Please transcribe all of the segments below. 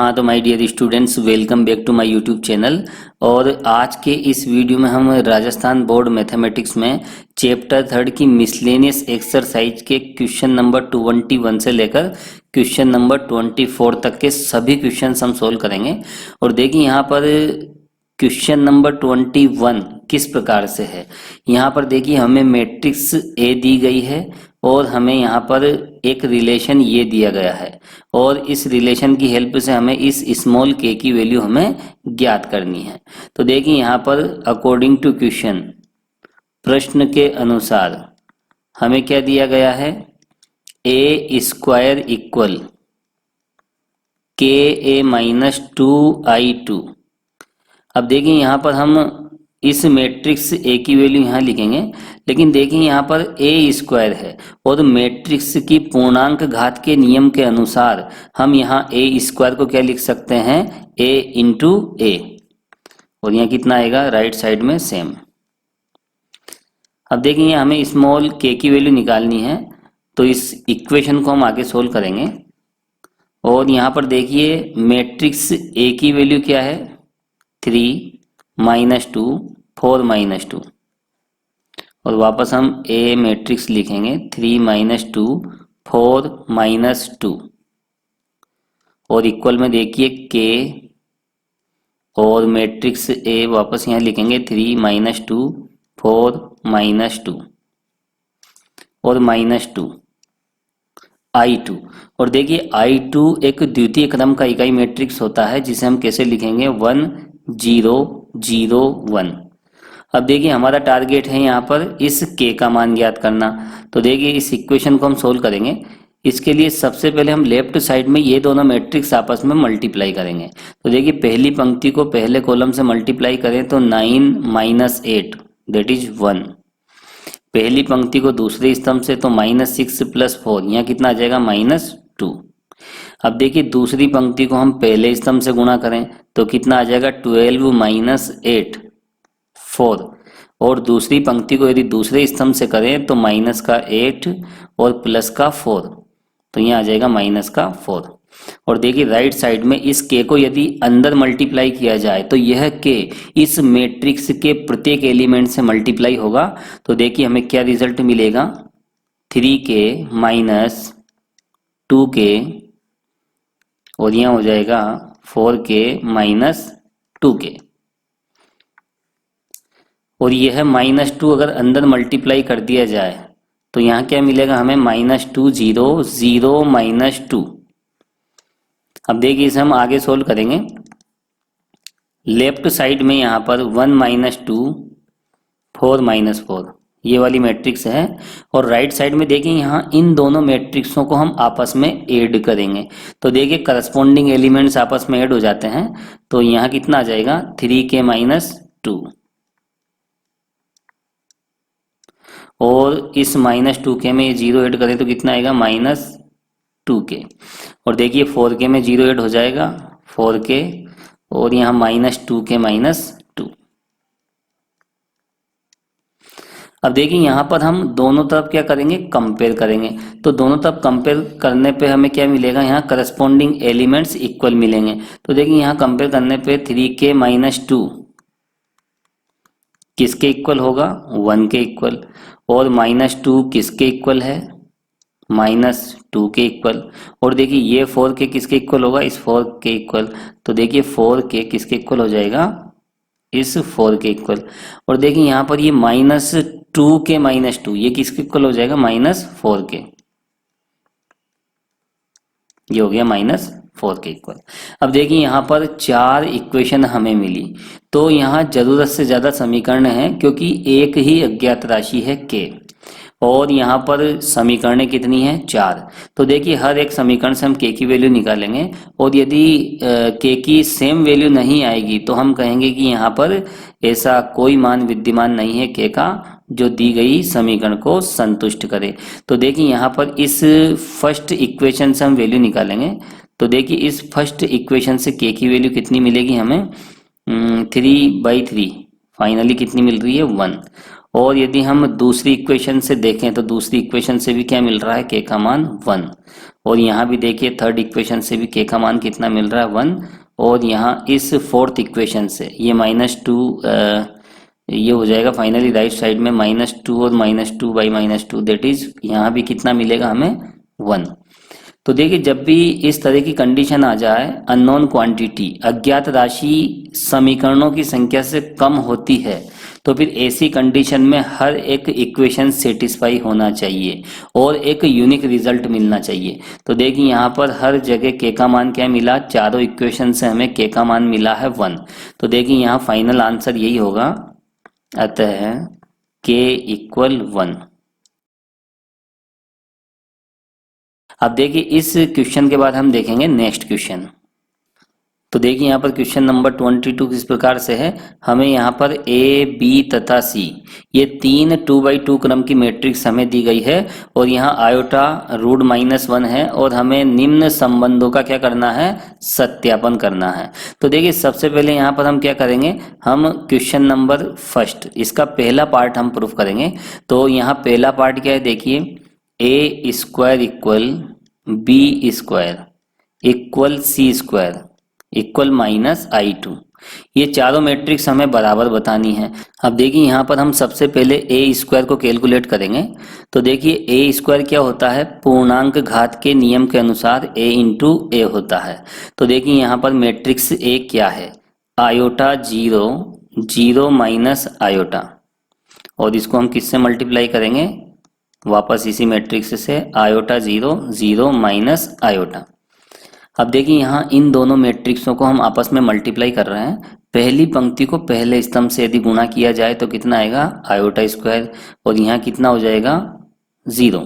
हाँ तो my dear students, welcome back to my YouTube channel. और आज के इस वीडियो में हम राजस्थान बोर्ड मैथमेटिक्स में चैप्टर 3 की मिसलेनियस एक्सरसाइज के क्वेश्चन नंबर 21 से लेकर क्वेश्चन नंबर 24 तक के सभी क्वेश्चन हम सोल्व करेंगे। और देखिए यहाँ पर क्वेश्चन नंबर 21 किस प्रकार से है। यहाँ पर देखिए हमें मैट्रिक्स ए दी गई है और हमें यहाँ पर एक रिलेशन ये दिया गया है और इस रिलेशन की हेल्प से हमें इस स्मॉल के की वैल्यू हमें ज्ञात करनी है। तो देखिए यहाँ पर अकॉर्डिंग टू क्वेश्चन, प्रश्न के अनुसार हमें क्या दिया गया है, ए स्क्वायर इक्वल के ए माइनस 2i2। अब देखिए यहाँ पर हम इस मैट्रिक्स ए की वैल्यू यहाँ लिखेंगे, लेकिन देखिए यहाँ पर ए स्क्वायर है और मैट्रिक्स की पूर्णांक घात के नियम के अनुसार हम यहाँ ए स्क्वायर को क्या लिख सकते हैं, ए इंटू ए, और यहाँ कितना आएगा राइट साइड में सेम। अब देखिए हमें स्मॉल के की वैल्यू निकालनी है, तो इस इक्वेशन को हम आगे सोल्व करेंगे। और यहाँ पर देखिए मैट्रिक्स ए की वैल्यू क्या है, 3 माइनस 2 4 माइनस 2, और वापस हम ए मैट्रिक्स लिखेंगे 3 माइनस 2 4 माइनस 2, और इक्वल में देखिए के और मैट्रिक्स ए वापस यहाँ लिखेंगे 3 माइनस 2 4 माइनस 2 और माइनस 2 I2। और देखिए I2 एक द्वितीय क्रम का इकाई मैट्रिक्स होता है जिसे हम कैसे लिखेंगे 1 0 0 1। अब देखिए हमारा टारगेट है यहाँ पर इस के का मान ज्ञात करना। तो देखिए इस इक्वेशन को हम सोल्व करेंगे। इसके लिए सबसे पहले हम लेफ्ट साइड में ये दोनों मैट्रिक्स आपस में मल्टीप्लाई करेंगे। तो देखिए पहली पंक्ति को पहले कॉलम से मल्टीप्लाई करें तो 9 माइनस 8 दैट इज 1। पहली पंक्ति को दूसरे स्तंभ से तो -6 प्लस 4, यहाँ कितना आ जाएगा -2। अब देखिए दूसरी पंक्ति को हम पहले स्तंभ से गुणा करें तो कितना आ जाएगा 12 माइनस 8 4, और दूसरी पंक्ति को यदि दूसरे स्तंभ से करें तो माइनस का 8 और प्लस का 4, तो यहाँ आ जाएगा माइनस का 4। और देखिए राइट साइड में इस के को यदि अंदर मल्टीप्लाई किया जाए तो यह के इस मैट्रिक्स के प्रत्येक एलिमेंट से मल्टीप्लाई होगा। तो देखिए हमें क्या रिजल्ट मिलेगा, 3k माइनस 2k, और यहाँ हो जाएगा 4k माइनस 2k। और यह -2 अगर अंदर मल्टीप्लाई कर दिया जाए तो यहाँ क्या मिलेगा हमें -2 0 0 -2। अब देखिए इसे हम आगे सोल्व करेंगे। लेफ्ट साइड में यहाँ पर 1 -2 4 -4 ये वाली मैट्रिक्स है, और राइट साइड में देखिए यहाँ इन दोनों मैट्रिक्सों को हम आपस में ऐड करेंगे। तो देखिए करस्पॉन्डिंग एलिमेंट्स आपस में ऐड हो जाते हैं, तो यहाँ कितना आ जाएगा 3k -2, और इस -2k में ये 0 ऐड करें तो कितना आएगा -2k, और देखिए 4k में 0 ऐड हो जाएगा 4k, और यहाँ -2k -2। अब देखिए यहाँ पर हम दोनों तरफ क्या करेंगे, कंपेयर करेंगे। तो दोनों तरफ कंपेयर करने पे हमें क्या मिलेगा, यहाँ करस्पॉन्डिंग एलिमेंट्स इक्वल मिलेंगे। तो देखिए यहाँ कंपेयर करने पे 3k -2 किसके इक्वल होगा, 1 के इक्वल, और -2 किसके इक्वल है, -2 के इक्वल, और देखिए ये 4k किसके इक्वल होगा, इस 4 के इक्वल। तो देखिए 4k किसके इक्वल हो जाएगा, इस 4 के इक्वल। और देखिए यहाँ पर ये -2k -2 ये किसके इक्वल हो जाएगा, -4k, ये हो गया -4 के इक्वल। अब देखिए यहाँ पर 4 इक्वेशन हमें मिली, तो यहाँ जरूरत से ज़्यादा समीकरण है क्योंकि एक ही अज्ञात राशि है k, और यहाँ पर समीकरणें कितनी हैं, 4। तो देखिए हर एक समीकरण से हम k की वैल्यू निकालेंगे, और यदि k की सेम वैल्यू नहीं आएगी तो हम कहेंगे कि यहाँ पर ऐसा कोई मान विद्यमान नहीं है k का जो दी गई समीकरण को संतुष्ट करे। तो देखिए यहाँ पर इस फर्स्ट इक्वेशन से हम वैल्यू निकालेंगे। तो देखिए इस फर्स्ट इक्वेशन से k की वैल्यू कितनी मिलेगी हमें, 3/3, फाइनली कितनी मिल रही है 1। और यदि हम दूसरी इक्वेशन से देखें तो दूसरी इक्वेशन से भी क्या मिल रहा है, k का मान 1। और यहाँ भी देखिए थर्ड इक्वेशन से भी k का मान कितना मिल रहा है, 1। और यहाँ इस फोर्थ इक्वेशन से ये -2 ये हो जाएगा फाइनली राइट साइड में -2 और -2/-2 दैट इज यहाँ भी कितना मिलेगा हमें, 1। तो देखिए जब भी इस तरह की कंडीशन आ जाए, अननोन क्वांटिटी अज्ञात राशि समीकरणों की संख्या से कम होती है, तो फिर ऐसी कंडीशन में हर एक इक्वेशन सेटिस्फाई होना चाहिए और एक यूनिक रिजल्ट मिलना चाहिए। तो देखिए यहाँ पर हर जगह के का मान क्या मिला, चारों इक्वेशन से हमें के का मान मिला है 1। तो देखिए यहाँ फाइनल आंसर यही होगा, अतः k = 1। अब देखिए इस क्वेश्चन के बाद हम देखेंगे नेक्स्ट क्वेश्चन। तो देखिए यहाँ पर क्वेश्चन नंबर 22 किस प्रकार से है, हमें यहाँ पर ए बी तथा सी ये तीन 2x2 क्रम की मैट्रिक्स हमें दी गई है और यहाँ आयोटा √-1 है और हमें निम्न संबंधों का क्या करना है, सत्यापन करना है। तो देखिए सबसे पहले यहाँ पर हम क्या करेंगे, हम क्वेश्चन नंबर फर्स्ट इसका पहला पार्ट हम प्रूफ करेंगे। तो यहाँ पहला पार्ट क्या है, देखिए a² = b² = c² equal -i2, ये चारों मैट्रिक्स हमें बराबर बतानी है। अब देखिए यहाँ पर हम सबसे पहले a² को कैलकुलेट करेंगे। तो देखिए a² क्या होता है, पूर्णांक घात के नियम के अनुसार a × a होता है। तो देखिए यहाँ पर मैट्रिक्स a क्या है, आयोटा 0 0 - आयोटा, और इसको हम किससे मल्टीप्लाई करेंगे, वापस इसी मैट्रिक्स से आयोटा 0 0 - आयोटा। अब देखिए यहाँ इन दोनों मैट्रिक्सों को हम आपस में मल्टीप्लाई कर रहे हैं। पहली पंक्ति को पहले स्तंभ से यदि गुणा किया जाए तो कितना आएगा, आयोटा² और यहाँ कितना हो जाएगा, 0।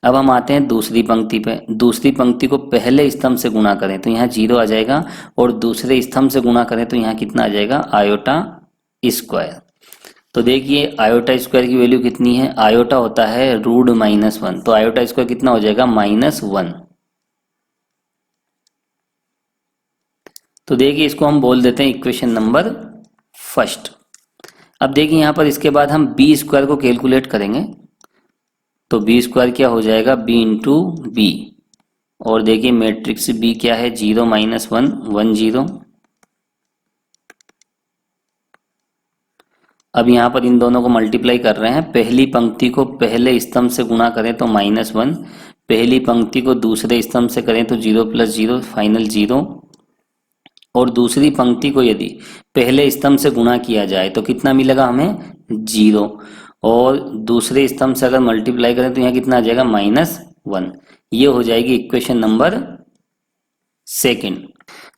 अब हम आते हैं दूसरी पंक्ति पे, दूसरी पंक्ति को पहले स्तंभ से गुणा करें तो यहाँ 0 आ जाएगा और दूसरे स्तंभ से गुणा करें तो यहाँ कितना आ जाएगा, आयोटा²। तो देखिए आयोटा² की वैल्यू कितनी है, आयोटा होता है √-1, तो आयोटा² कितना हो जाएगा, -1। तो देखिए इसको हम बोल देते हैं इक्वेशन नंबर फर्स्ट। अब देखिए यहाँ पर इसके बाद हम b² को कैलकुलेट करेंगे। तो b² क्या हो जाएगा, b × b, और देखिए मैट्रिक्स b क्या है, 0 - 1 1 0। अब यहाँ पर इन दोनों को मल्टीप्लाई कर रहे हैं, पहली पंक्ति को पहले स्तंभ से गुणा करें तो -1, पहली पंक्ति को दूसरे स्तंभ से करें तो 0 + 0 फाइनल 0, और दूसरी पंक्ति को यदि पहले स्तंभ से गुणा किया जाए तो कितना मिलेगा हमें, 0, और दूसरे स्तंभ से अगर मल्टीप्लाई करें तो यहाँ कितना आ जाएगा, -1। ये हो जाएगी इक्वेशन नंबर सेकंड।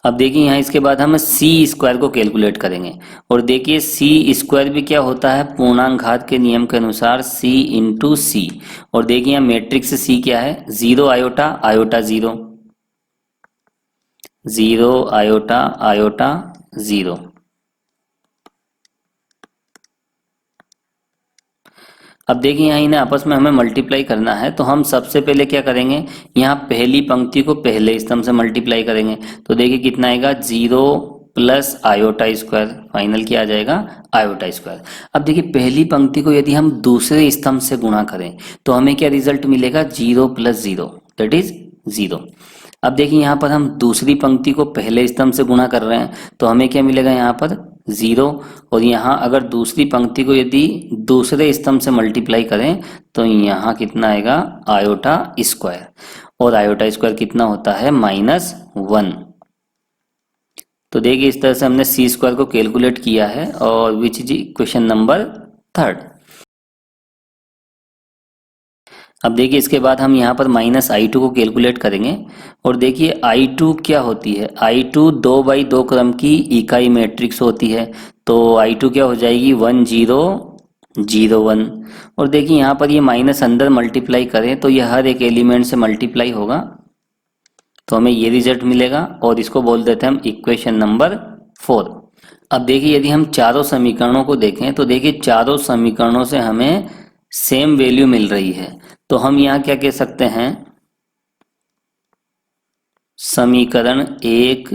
अब देखिए यहाँ इसके बाद हम c² को कैलकुलेट करेंगे, और देखिए c² भी क्या होता है, पूर्णांक घात के नियम के अनुसार c × c, और देखिए यहाँ मैट्रिक्स c क्या है, 0 आयोटा आयोटा 0 0 आयोटा आयोटा 0। अब देखिए यहाँ इन्हें आपस में हमें मल्टीप्लाई करना है, तो हम सबसे पहले क्या करेंगे, यहाँ पहली पंक्ति को पहले स्तंभ से मल्टीप्लाई करेंगे। तो देखिए कितना आएगा, 0 + आयोटा² फाइनल क्या आ जाएगा, आयोटा²। अब देखिए पहली पंक्ति को यदि हम दूसरे स्तंभ से गुणा करें तो हमें क्या रिजल्ट मिलेगा, 0 + 0 दैट इज 0। अब देखिए यहाँ पर हम दूसरी पंक्ति को पहले स्तंभ से गुणा कर रहे हैं तो हमें क्या मिलेगा, यहाँ पर 0, और यहाँ अगर दूसरी पंक्ति को यदि दूसरे स्तंभ से मल्टीप्लाई करें तो यहाँ कितना आएगा, आयोटा², और आयोटा² कितना होता है, -1। तो देखिए इस तरह से हमने c² को कैलकुलेट किया है, और which is question number third. अब देखिए इसके बाद हम यहाँ पर -i2 को कैलकुलेट करेंगे, और देखिए i2 क्या होती है, i2 2x2 क्रम की इकाई मैट्रिक्स होती है। तो i2 क्या हो जाएगी, 1 0 0 1, और देखिए यहाँ पर ये माइनस अंदर मल्टीप्लाई करें तो ये हर एक एलिमेंट से मल्टीप्लाई होगा, तो हमें ये रिजल्ट मिलेगा, और इसको बोल देते हैं हम इक्वेशन नंबर 4। अब देखिए यदि हम चारों समीकरणों को देखें तो देखिए चारों समीकरणों से हमें सेम वैल्यू मिल रही है। तो हम यहाँ क्या कह सकते हैं, समीकरण 1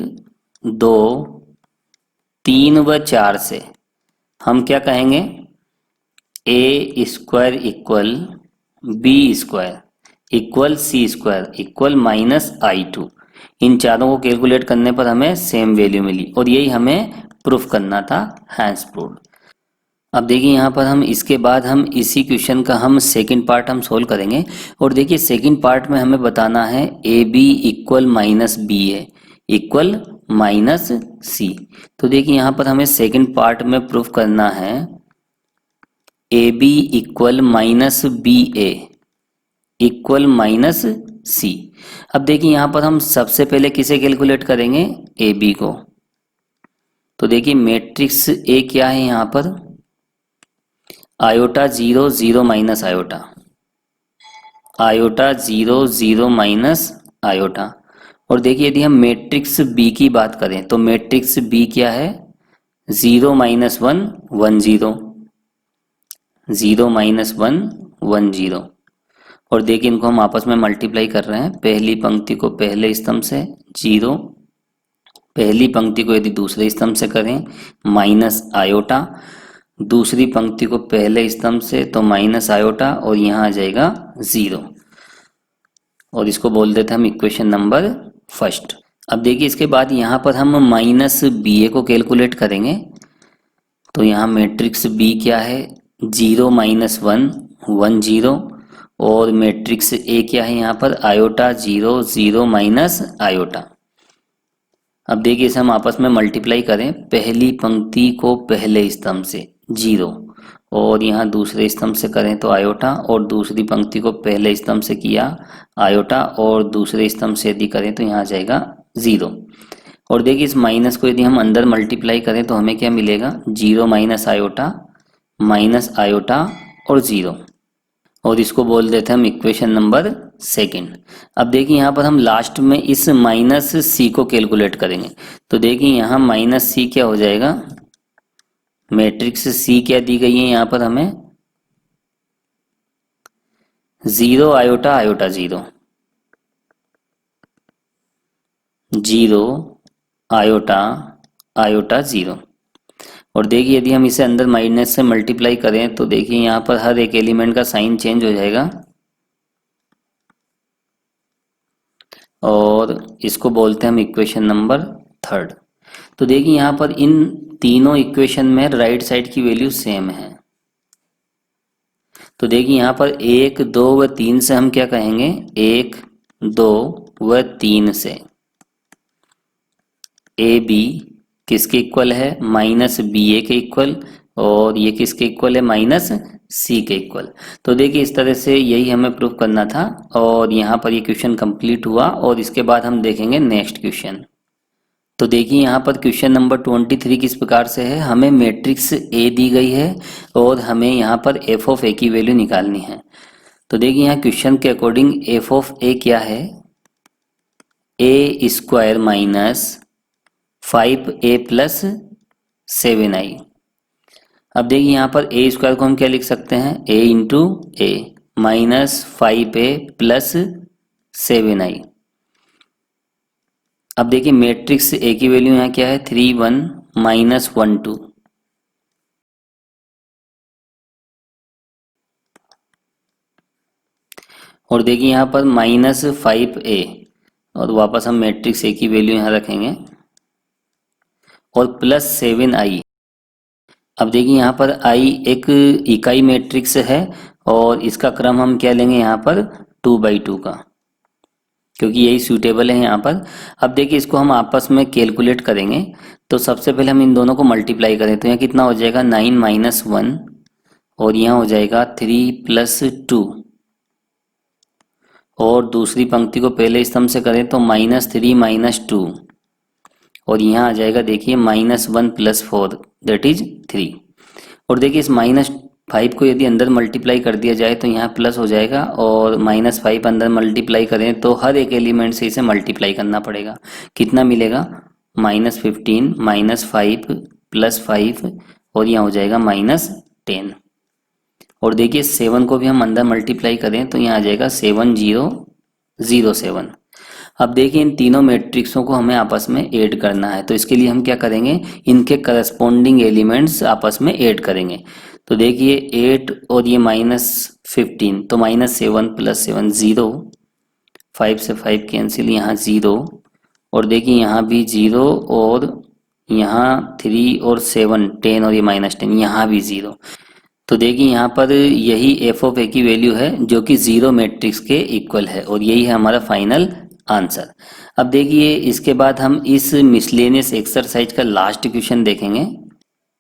2 3 व 4 से हम क्या कहेंगे, A square equal B square equal C square equal -i2। इन चारों को कैलकुलेट करने पर हमें सेम वैल्यू मिली और यही हमें प्रूफ करना था, हैंस प्रूव्ड। अब देखिए यहाँ पर हम इसके बाद हम इसी क्वेश्चन का हम सेकंड पार्ट हम सोल्व करेंगे। और देखिए सेकंड पार्ट में हमें बताना है A B equal -ba equal -c। तो देखिए यहाँ पर हमें सेकंड पार्ट में प्रूफ करना है A B equal -ba equal -c। अब देखिए यहाँ पर हम सबसे पहले किसे कैलकुलेट करेंगे, ए बी को। तो देखिए मैट्रिक्स ए क्या है यहाँ पर, iota 0 0 minus iota, iota 0 0 minus iota. और देखिए यदि हम मैट्रिक्स बी की बात करें तो मैट्रिक्स बी क्या है, 0 -1 1 0, 0 -1 1 0। और देखिए इनको हम आपस में मल्टीप्लाई कर रहे हैं, पहली पंक्ति को पहले स्तंभ से 0, पहली पंक्ति को यदि दूसरे स्तंभ से करें माइनस आयोटा, दूसरी पंक्ति को पहले स्तंभ से तो माइनस आयोटा और यहाँ आ जाएगा 0। और इसको बोल देते हैं हम इक्वेशन नंबर फर्स्ट। अब देखिए इसके बाद यहाँ पर हम माइनस बी ए को कैलकुलेट करेंगे। तो यहाँ मैट्रिक्स बी क्या है, 0 -1 1 0 और मैट्रिक्स ए क्या है यहाँ पर, आयोटा 0 0 माइनस आयोटा। अब देखिए इसे हम आपस में मल्टीप्लाई करें, पहली पंक्ति को पहले स्तंभ से 0 और यहाँ दूसरे स्तंभ से करें तो आयोटा, और दूसरी पंक्ति को पहले स्तंभ से किया आयोटा और दूसरे स्तंभ से यदि करें तो यहाँ आ जाएगा 0। और देखिए इस माइनस को यदि हम अंदर मल्टीप्लाई करें तो हमें क्या मिलेगा, 0 माइनस आयोटा और 0। और इसको बोल देते हैं हम इक्वेशन नंबर सेकंड। अब देखिए यहाँ पर हम लास्ट में इस माइनस सी को कैलकुलेट करेंगे। तो देखिए यहाँ माइनस सी क्या हो जाएगा, मैट्रिक्स सी क्या दी गई है यहाँ पर हमें, 0 आयोटा आयोटा 0, 0 आयोटा आयोटा 0। और देखिए यदि हम इसे अंदर माइनस से मल्टीप्लाई करें तो देखिए यहाँ पर हर एक एलिमेंट का साइन चेंज हो जाएगा और इसको बोलते हैं हम इक्वेशन नंबर थर्ड। तो देखिए यहाँ पर इन तीनों इक्वेशन में राइट साइड की वैल्यू सेम है। तो देखिए यहाँ पर 1 2 व 3 से हम क्या कहेंगे, 1 2 व 3 से ए बी किसके इक्वल है, माइनस बी ए के इक्वल, और ये किसके इक्वल है, माइनस सी के इक्वल। तो देखिए इस तरह से यही हमें प्रूफ करना था और यहाँ पर ये क्वेश्चन कंप्लीट हुआ। और इसके बाद हम देखेंगे नेक्स्ट क्वेश्चन। तो देखिए यहाँ पर क्वेश्चन नंबर 23 किस प्रकार से है, हमें मैट्रिक्स ए दी गई है और हमें यहाँ पर एफ ऑफ ए की वैल्यू निकालनी है। तो देखिए यहाँ क्वेश्चन के अकॉर्डिंग एफ ऑफ ए क्या है, ए square minus 5a plus 7i। अब देखिए यहाँ पर ए स्क्वायर को हम क्या लिख सकते हैं, a into A minus 5a plus 7i। अब देखिए मैट्रिक्स ए की वैल्यू यहाँ क्या है, 3 1 माइनस 1 2। और देखिए यहाँ पर माइनस 5a और वापस हम मैट्रिक्स ए की वैल्यू यहाँ रखेंगे और प्लस 7i। अब देखिए यहाँ पर i एक इकाई मैट्रिक्स है और इसका क्रम हम क्या लेंगे यहाँ पर 2/2 का, क्योंकि यही सूटेबल है यहाँ पर। अब देखिए इसको हम आपस में कैलकुलेट करेंगे। तो सबसे पहले हम इन दोनों को मल्टीप्लाई करें तो यहाँ कितना हो जाएगा, 9 - 1 और यहाँ हो जाएगा 3 + 2 और दूसरी पंक्ति को पहले स्तंभ से करें तो -3 - 2 और यहाँ आ जाएगा देखिए -1 + 4 दैट इज 3। और देखिए इस -5 को यदि अंदर मल्टीप्लाई कर दिया जाए तो यहाँ प्लस हो जाएगा और -5 अंदर मल्टीप्लाई करें तो हर एक एलिमेंट से इसे मल्टीप्लाई करना पड़ेगा। कितना मिलेगा, -15 -5 + 5 और यहाँ हो जाएगा -10। और देखिए 7 को भी हम अंदर मल्टीप्लाई करें तो यहाँ आ जाएगा 7007। अब देखिए इन तीनों मैट्रिक्सों को हमें आपस में ऐड करना है। तो इसके लिए हम क्या करेंगे, इनके करस्पॉन्डिंग एलिमेंट्स आपस में ऐड करेंगे। तो देखिए 8 और ये -15, तो -7 + 7 0, 5 से 5 कैंसिल, यहाँ 0, और देखिए यहाँ भी 0, और यहाँ 3 और 7 10, और ये -10, यहाँ भी 0। तो देखिए यहाँ पर यही एफ ऑफ ए की वैल्यू है जो कि 0 मैट्रिक्स के इक्वल है, और यही है हमारा फाइनल आंसर। अब देखिए इसके बाद हम इस मिसलेनियस एक्सरसाइज का लास्ट क्वेश्चन देखेंगे।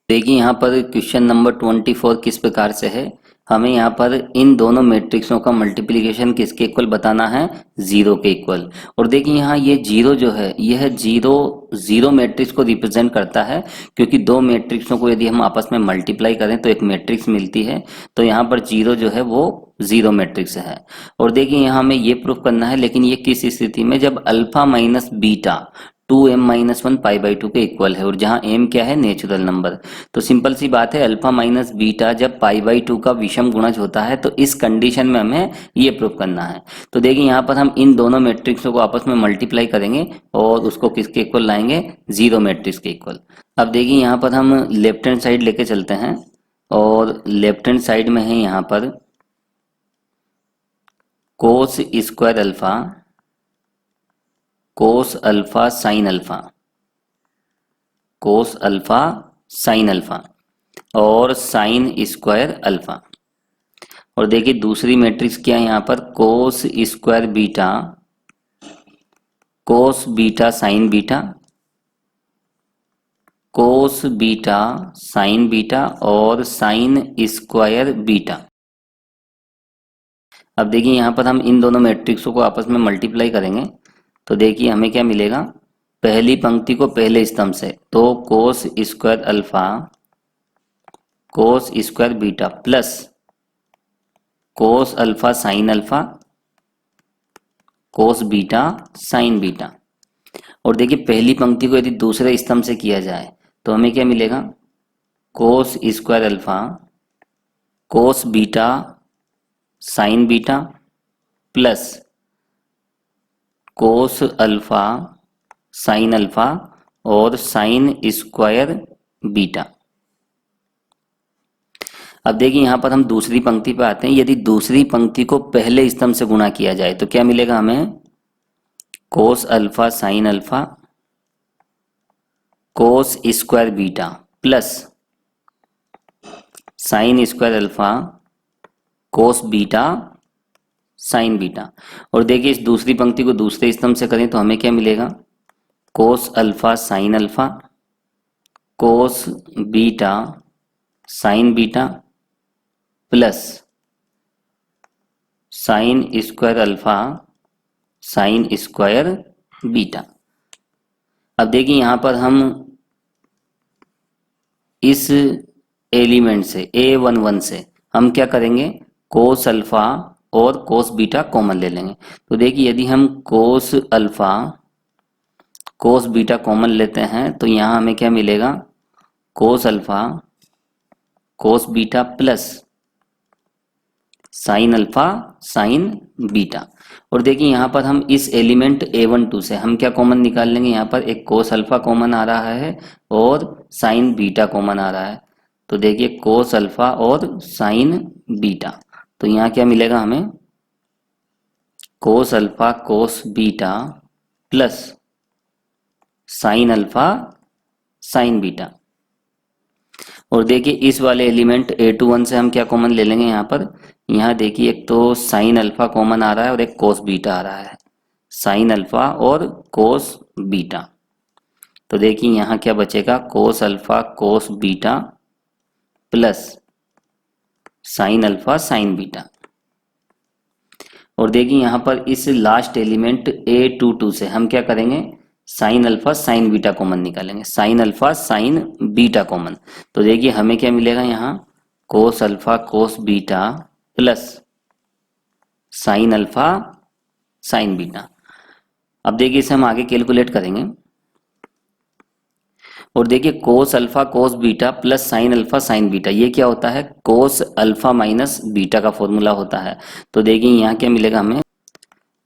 देखिए यहाँ पर क्वेश्चन नंबर 24 किस प्रकार से है, हमें यहाँ पर इन दोनों मैट्रिक्सों का मल्टीप्लिकेशन किसके इक्वल बताना है, 0 के इक्वल। और देखिए यहाँ ये 0 जो है यह 0 मैट्रिक्स को रिप्रेजेंट करता है, क्योंकि दो मैट्रिक्सों को यदि हम आपस में मल्टीप्लाई करें तो एक मैट्रिक्स मिलती है, तो यहाँ पर 0 जो है वो 0 मैट्रिक्स है। और देखिए यहाँ हमें ये प्रूफ करना है, लेकिन ये किस स्थिति में, जब अल्फा माइनस बीटा 2m-1 π/2 के इक्वल है, और जहां m क्या है, नेचुरल नंबर। तो सिंपल सी बात है, अल्फा माइनस बीटा जब π/2 का विषम गुणज होता है, तो इस कंडीशन में हमें ये प्रूफ करना है। तो देखिए यहाँ पर हम इन दोनों मैट्रिक्सों को आपस में मल्टीप्लाई करेंगे और उसको किसके इक्वल लाएंगे, 0 मैट्रिक्स के इक्वल। अब देखिए यहाँ पर हम लेफ्ट हैंड साइड लेके चलते हैं, और लेफ्ट हैंड साइड में है यहाँ पर cos square alpha, cos alpha sine alpha, cos alpha sine alpha, और साइन स्क्वायर अल्फा। और देखिए दूसरी मैट्रिक्स क्या है यहाँ पर, cos square beta, cos beta sine beta, cos beta sine beta, और साइन स्क्वायर बीटा। अब देखिए यहाँ पर हम इन दोनों मैट्रिक्सों को आपस में मल्टीप्लाई करेंगे, तो देखिए हमें क्या मिलेगा, पहली पंक्ति को पहले स्तंभ से, तो cos square alpha cos square beta plus cos alpha sine alpha, cos beta sine beta. और देखिए पहली पंक्ति को यदि दूसरे स्तंभ से किया जाए तो हमें क्या मिलेगा, cos square alpha cos beta sine beta plus cos alpha sine alpha और साइन स्क्वायर बीटा। अब देखिए यहां पर हम दूसरी पंक्ति पे आते हैं, यदि दूसरी पंक्ति को पहले स्तंभ से गुणा किया जाए तो क्या मिलेगा हमें, cos alpha sine alpha cos square beta plus sine square alpha cos beta sine beta. और देखिए इस दूसरी पंक्ति को दूसरे स्तंभ से करें तो हमें क्या मिलेगा, cos alpha sine alpha cos beta sine beta plus sine square alpha sine square beta. अब देखिए यहां पर हम इस एलिमेंट से A11 से हम क्या करेंगे, कोस अल्फा और कोस बीटा कॉमन ले लेंगे। तो देखिए यदि हम कोस अल्फा कोस बीटा कॉमन लेते हैं तो यहां हमें क्या मिलेगा, कोस alpha cos beta plus sine alpha sine beta. और देखिए यहाँ पर हम इस एलिमेंट A12 से हम क्या कॉमन निकाल लेंगे, यहाँ पर एक कोस अल्फा कॉमन आ रहा है और साइन बीटा कॉमन आ रहा है। तो देखिए कोस अल्फा और साइन बीटा, तो यहाँ क्या मिलेगा हमें, कोस alpha cos beta plus sine alpha sine beta. और देखिए इस वाले एलिमेंट A21 से हम क्या कॉमन ले लेंगे, यहाँ पर यहाँ देखिए एक तो साइन अल्फा कॉमन आ रहा है और एक कोस बीटा आ रहा है, साइन अल्फा और कोस बीटा। तो देखिए यहाँ क्या बचेगा, कोस alpha cos beta plus sine alpha sine beta. और देखिए यहाँ पर इस लास्ट एलिमेंट A22 से हम क्या करेंगे, sine alpha sine beta common निकालेंगे, sine alpha sine beta common. तो देखिए हमें क्या मिलेगा यहाँ, cos alpha cos beta plus sine alpha sine beta. अब देखिए इसे हम आगे कैलकुलेट करेंगे, और देखिए cos alpha cos beta plus sine alpha sine beta, ये क्या होता है, कोस अल्फा माइनस बीटा का फॉर्मूला होता है। तो देखिए यहाँ क्या मिलेगा हमें,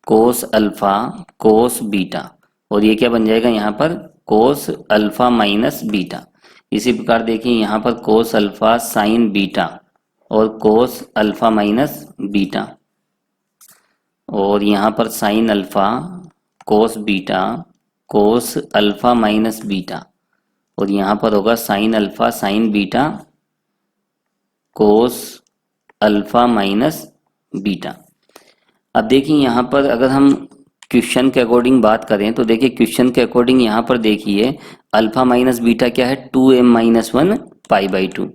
कोस अल्फा कोस बीटा, और ये क्या बन जाएगा यहाँ पर, कोस अल्फा माइनस बीटा। इसी प्रकार देखिए यहाँ पर कोस अल्फा साइन बीटा और कोस अल्फा माइनस बीटा, और यहाँ पर साइन अल्फा कोस बीटा कोस अल्फा माइनस बीटा, और यहाँ पर होगा साइन अल्फा साइन बीटा कोस अल्फा माइनस बीटा। अब देखिए यहाँ पर अगर हम क्वेश्चन के अकॉर्डिंग बात करें तो देखिए क्वेश्चन के अकॉर्डिंग यहाँ पर देखिए अल्फा माइनस बीटा क्या है, 2m-1 पाई/2।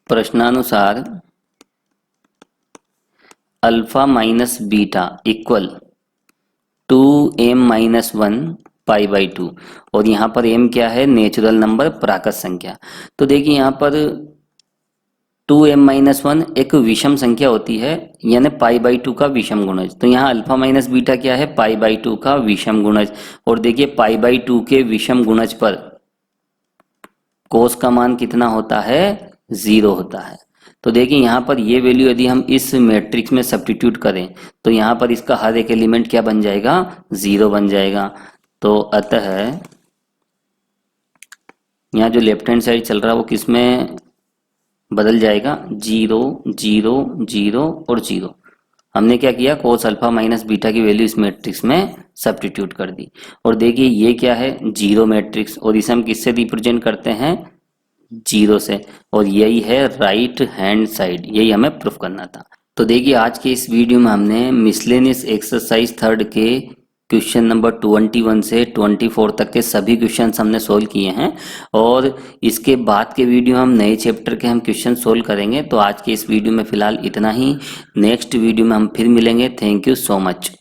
प्रश्नानुसार alpha minus beta equal 2m-1 पाई/2, और यहाँ पर m क्या है, नेचुरल नंबर प्राकृत संख्या। तो देखिए यहाँ पर 2m-1 एक विषम संख्या होती है, यानी पाई/2 का विषम गुणज। तो यहाँ अल्फा माइनस बीटा क्या है, पाई/2 का विषम गुणज। और देखिए पाई/2 के विषम गुणज पर कोस का मान कितना होता है, 0 होता है। तो देखिए यहाँ पर ये वैल्यू यदि हम इस मैट्रिक्स में सब्स्टिट्यूट करें तो यहाँ पर इसका हर एक एलिमेंट क्या बन जाएगा, 0 बन जाएगा। तो अतः यहाँ जो लेफ्ट हैंड साइड चल रहा है वो किस में बदल जाएगा, 0 0 0 और 0। हमने क्या किया, कोस अल्फा माइनस बीटा की वैल्यू इस मैट्रिक्स में सब्स्टिट्यूट कर दी। और देखिए ये क्या है, 0 मैट्रिक्स, और इसे हम किससे रिप्रेजेंट करते हैं, 0 से, और यही है राइट हैंड साइड, यही हमें प्रूफ करना था। तो देखिए आज के इस वीडियो में हमने मिसलेनियस एक्सरसाइज थर्ड के क्वेश्चन नंबर 21 से 24 तक के सभी क्वेश्चंस हमने सोल्व किए हैं, और इसके बाद के वीडियो हम नए चैप्टर के हम क्वेश्चन सोल्व करेंगे। तो आज के इस वीडियो में फिलहाल इतना ही, नेक्स्ट वीडियो में हम फिर मिलेंगे। Thank you so much.